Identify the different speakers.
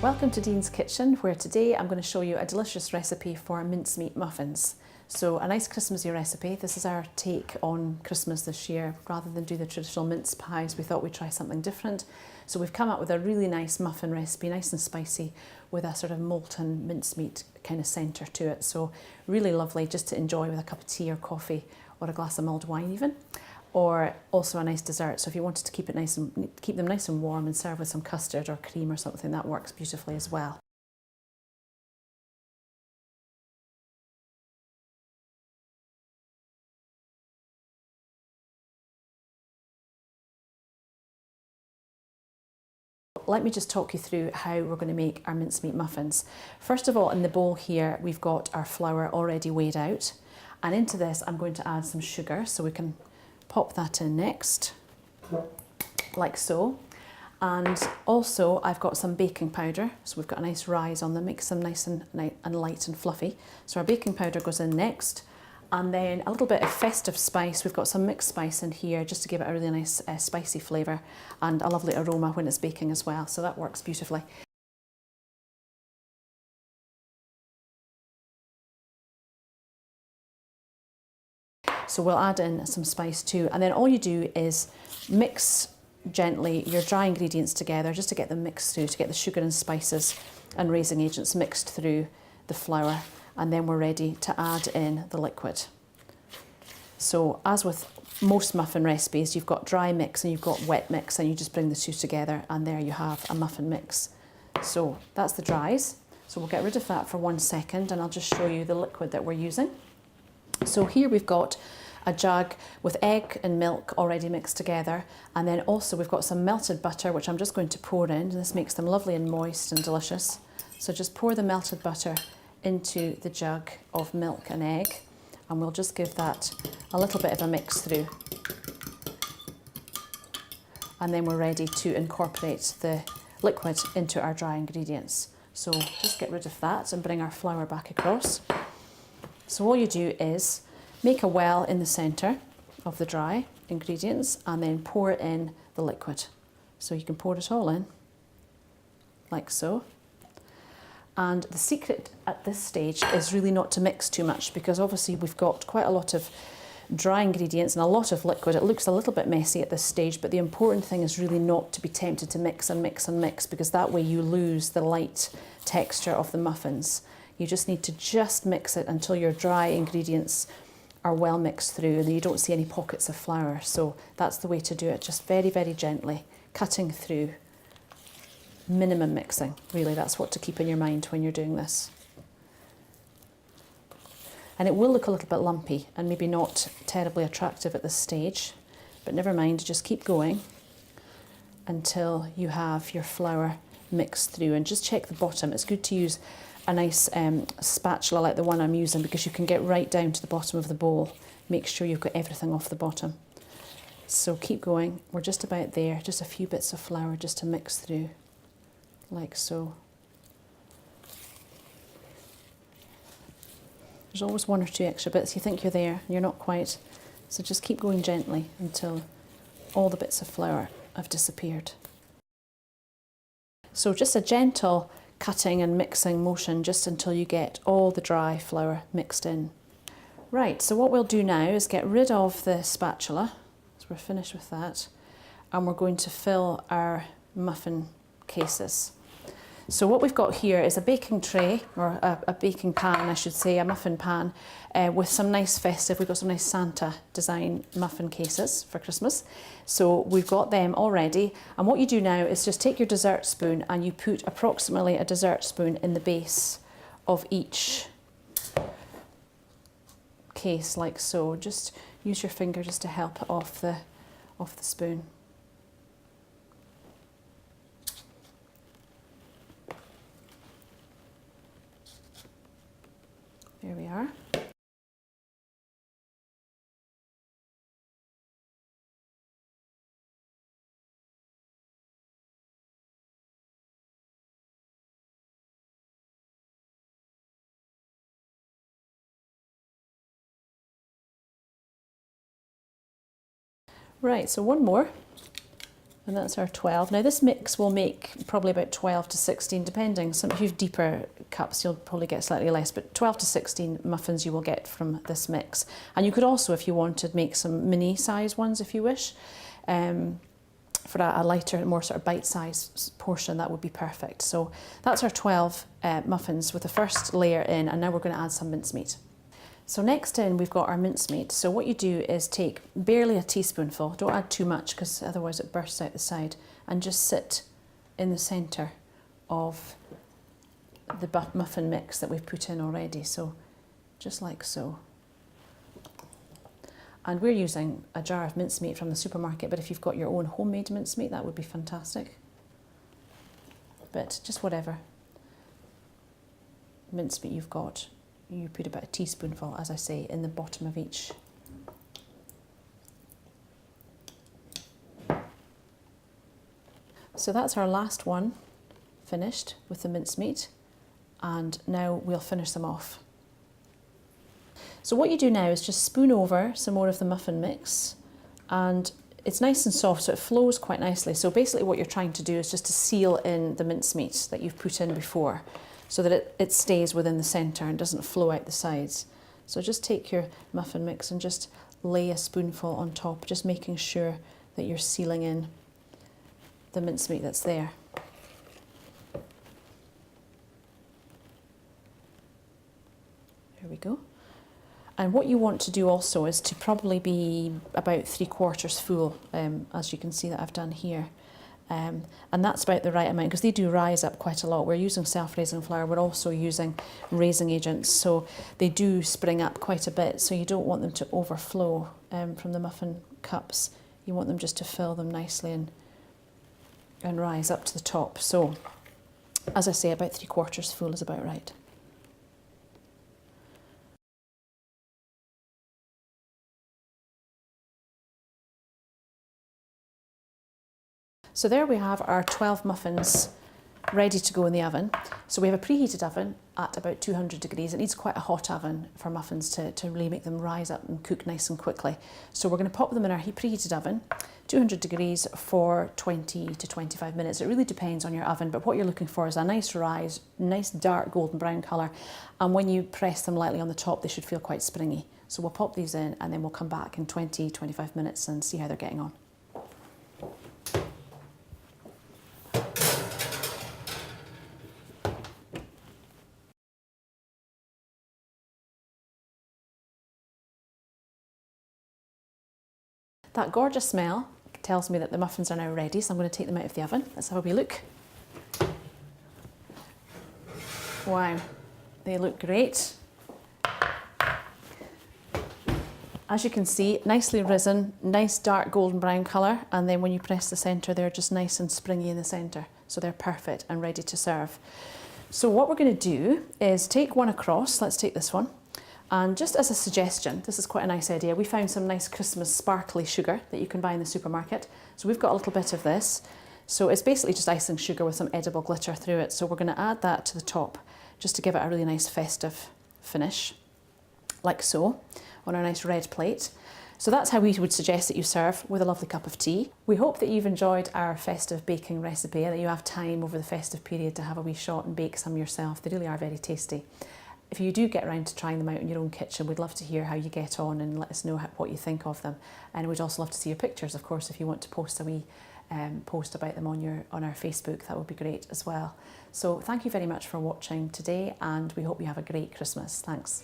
Speaker 1: Welcome to Dean's Kitchen, where today I'm going to show you a delicious recipe for mincemeat muffins. So a nice Christmassy recipe. This is our take on Christmas this year. Rather than do the traditional mince pies, we thought we'd try something different. So we've come up with a really nice muffin recipe, nice and spicy, with a sort of molten mincemeat kind of centre to it. So really lovely just to enjoy with a cup of tea or coffee or a glass of mulled wine even. Or also a nice dessert. So if you wanted to keep them nice and warm and serve with some custard or cream or something, that works beautifully as well. Let me just talk you through how we're going to make our mincemeat muffins. First of all, in the bowl here, we've got our flour already weighed out. And into this, I'm going to add some sugar, so we can pop that in next, like so. And also I've got some baking powder, so we've got a nice rise on them, makes them nice and light and fluffy. So our baking powder goes in next, and then a little bit of festive spice. We've got some mixed spice in here just to give it a really nice spicy flavour and a lovely aroma when it's baking as well, so that works beautifully. So we'll add in some spice too, and then all you do is mix gently your dry ingredients together just to get them mixed through, to get the sugar and spices and raising agents mixed through the flour, and then we're ready to add in the liquid. So as with most muffin recipes, you've got dry mix and you've got wet mix, and you just bring the two together and there you have a muffin mix. So that's the dries. So we'll get rid of that for 1 second and I'll just show you the liquid that we're using. So here we've got a jug with egg and milk already mixed together, and then also we've got some melted butter which I'm just going to pour in. This makes them lovely and moist and delicious. So just pour the melted butter into the jug of milk and egg, and we'll just give that a little bit of a mix through. And then we're ready to incorporate the liquid into our dry ingredients. So just get rid of that and bring our flour back across. So all you do is make a well in the centre of the dry ingredients and then pour in the liquid. So you can pour it all in, like so. And the secret at this stage is really not to mix too much, because obviously we've got quite a lot of dry ingredients and a lot of liquid. It looks a little bit messy at this stage, but the important thing is really not to be tempted to mix and mix and mix, because that way you lose the light texture of the muffins. You just need to just mix it until your dry ingredients are well mixed through and you don't see any pockets of flour. So that's the way to do it, just very, very gently, cutting through, minimum mixing. Really, that's what to keep in your mind when you're doing this. And it will look a little bit lumpy and maybe not terribly attractive at this stage, but never mind, just keep going until you have your flour mixed through. And just check the bottom. It's good to use a nice spatula like the one I'm using, because you can get right down to the bottom of the bowl. Make sure you've got everything off the bottom. So keep going. We're just about there. Just a few bits of flour just to mix through, like so. There's always 1 or 2 extra bits. You think you're there and you're not quite. So just keep going gently until all the bits of flour have disappeared. So just a gentle cutting and mixing motion just until you get all the dry flour mixed in. Right, so what we'll do now is get rid of the spatula, so we're finished with that, and we're going to fill our muffin cases. So what we've got here is a baking tray, or a baking pan I should say, a muffin pan, with some nice festive, we've got some nice Santa design muffin cases for Christmas. So we've got them already, and what you do now is just take your dessert spoon and you put approximately a dessert spoon in the base of each case, like so. Just use your finger just to help it off the spoon. There we are. Right, so one more, And that's our 12. Now this mix will make probably about 12 to 16, depending. Some, if you have deeper cups, you'll probably get slightly less, but 12 to 16 muffins you will get from this mix. And you could also, if you wanted, make some mini size ones if you wish. For a lighter, more sort of bite-sized portion, that would be perfect. So that's our 12 muffins with the first layer in, and now we're going to add some mincemeat. So next in, we've got our mincemeat. So what you do is take barely a teaspoonful, don't add too much because otherwise it bursts out the side, and just sit in the centre of the muffin mix that we've put in already. So just like so. And we're using a jar of mincemeat from the supermarket, but if you've got your own homemade mincemeat, that would be fantastic. But just whatever mincemeat you've got, you put about a teaspoonful, as I say, in the bottom of each. So that's our last one finished with the mincemeat, and now we'll finish them off. So what you do now is just spoon over some more of the muffin mix, and it's nice and soft, so it flows quite nicely. So basically what you're trying to do is just to seal in the mincemeat that you've put in before, so that it stays within the centre and doesn't flow out the sides. So just take your muffin mix and just lay a spoonful on top, just making sure that you're sealing in the mincemeat that's there. There we go. And what you want to do also is to probably be about 3/4 full, as you can see that I've done here. And that's about the right amount, because they do rise up quite a lot. We're using self-raising flour, we're also using raising agents, so they do spring up quite a bit, so you don't want them to overflow from the muffin cups. You want them just to fill them nicely and rise up to the top. So, as I say, about 3/4 full is about right. So there we have our 12 muffins ready to go in the oven. So we have a preheated oven at about 200 degrees. It needs quite a hot oven for muffins to really make them rise up and cook nice and quickly. So we're going to pop them in our preheated oven, 200 degrees for 20 to 25 minutes. It really depends on your oven, but what you're looking for is a nice rise, nice dark golden brown colour. And when you press them lightly on the top, they should feel quite springy. So we'll pop these in and then we'll come back in 20, 25 minutes and see how they're getting on. That gorgeous smell tells me that the muffins are now ready, so I'm going to take them out of the oven. Let's have a wee look. Wow, they look great. As you can see, nicely risen, nice dark golden brown colour, and then when you press the centre, they're just nice and springy in the centre. So they're perfect and ready to serve. So what we're going to do is take one across. Let's take this one. And just as a suggestion, this is quite a nice idea. We found some nice Christmas sparkly sugar that you can buy in the supermarket. So we've got a little bit of this. So it's basically just icing sugar with some edible glitter through it. So we're going to add that to the top just to give it a really nice festive finish, like so, on our nice red plate. So that's how we would suggest that you serve, with a lovely cup of tea. We hope that you've enjoyed our festive baking recipe and that you have time over the festive period to have a wee shot and bake some yourself. They really are very tasty. If you do get around to trying them out in your own kitchen, we'd love to hear how you get on and let us know what you think of them. And we'd also love to see your pictures, of course, if you want to post a wee post about them on our Facebook. That would be great as well. So thank you very much for watching today, and we hope you have a great Christmas. Thanks.